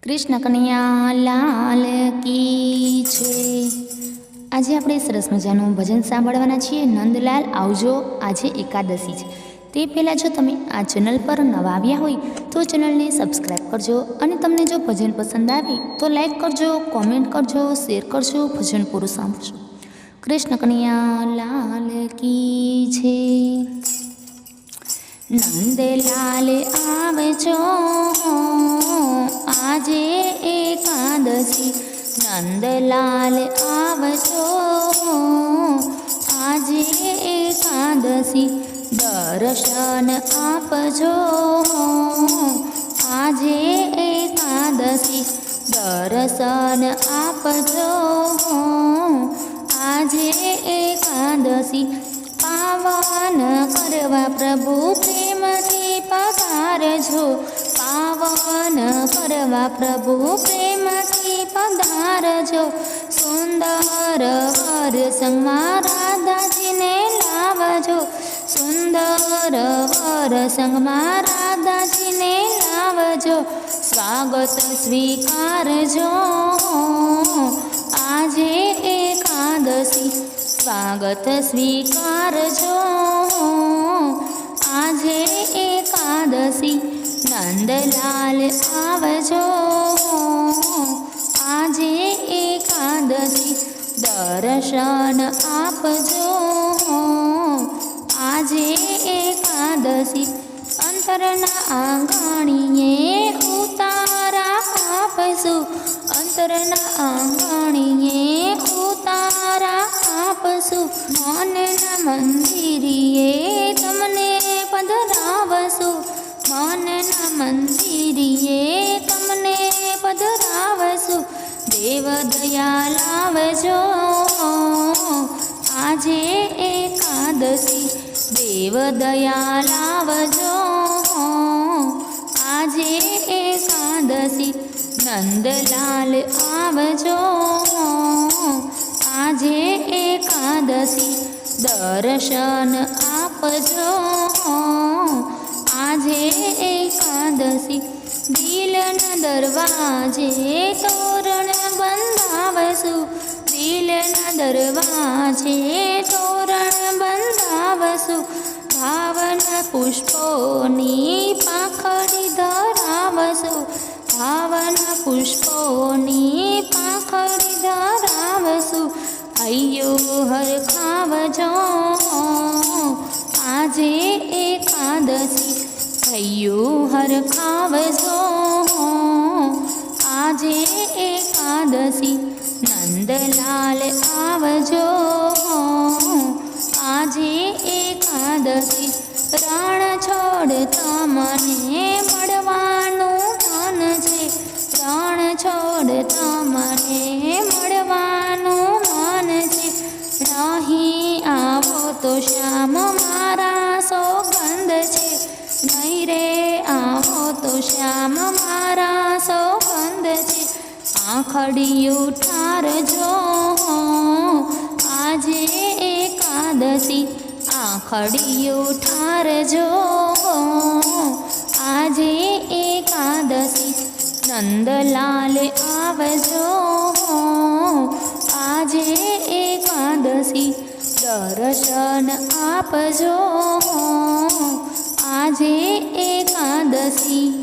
કૃષ્ણ કનૈયા લાલ કી છે। આજે આપણે સરસ મજાનું ભજન સાંભળવાના છીએ। નંદલાલ આવજો, આજે એકાદશી છે। તે પહેલાં જો તમે આ ચેનલ પર નવા આવ્યા હોય તો ચેનલને સબસ્ક્રાઈબ કરજો અને તમને જો ભજન પસંદ આવે તો લાઈક કરજો, કોમેન્ટ કરજો, શેર કરજો, ભજન પૂરું સાંભળજો। કૃષ્ણ કનૈયા લાલ કી છે। નંદલાલ આવજો, આજે એકાદશી। નંદલાલ આવજો, આજે એકાદશી। દર્શન આપજો, આજે એકાદશી। દર્શન આપજો, આજે એકાદશી। પાવન કરવા પ્રભુ પ્રેમથી પધારજો। પાવન કરવા પ્રભુ પ્રેમથી પધારજો। સુંદર વર સંગમાં રાધાજીને લાવજો। સુંદર વર સંગમાં રાધાજીને લાવજો। સ્વાગત સ્વીકારજો, આજે એકાદશી। સ્વાગત સ્વીકારજો, આજે એકાદશી। નંદલાલ આવજો, આજે એકાદશી। દર્શન આપજો, આજે એકાદશી। અંતરના આંગણીએ ઉતારા આપશું। અંતરના આંગણીએ ઉતારા આપશું। મનના મંદિરીએ તમને પધરાવશું। મનના મંદિરીએ તમને પધરાવશું। દેવ દયાલ આવજો, આજે એકાદશી। દેવ દયાલ આવજો, આજે એકાદશી। નંદલાલ આવજો, આજે એકાદશી। દર્શન આપજો, આજે એકાદશી। દિલના દરવાજે તોરણ બંધાવશું। દિલના દરવાજે તોરણ બંધાવશું। ભાવના પુષ્પોની પાંખડી ધરાવશું। ભાવના પુષ્પોની પાંખડી ધરાવશું। હૈયો હરખાવજો, આજે એકાદશી। હૈયો હરખાવજો, આજે એકાદશી। નંદલાલ આવજો, આજે એકાદશી। રણ છોડ તમને મળવાનું મન છે। રણ છોડ તમને મળવાનું મન છે। નહીં આવો તો શ્યામ મારા સોગંદ છે। નહીં રે આવો તો શ્યામ મારા સોગંદ છે। આંખડિયું ઠારજો, આજે એકાદશી। આંખડિયું ઠારજો, આજે એકાદશી। નંદલાલ આવજો, આજે એકાદશી। દર્શન આપજો, આજે એકાદશી।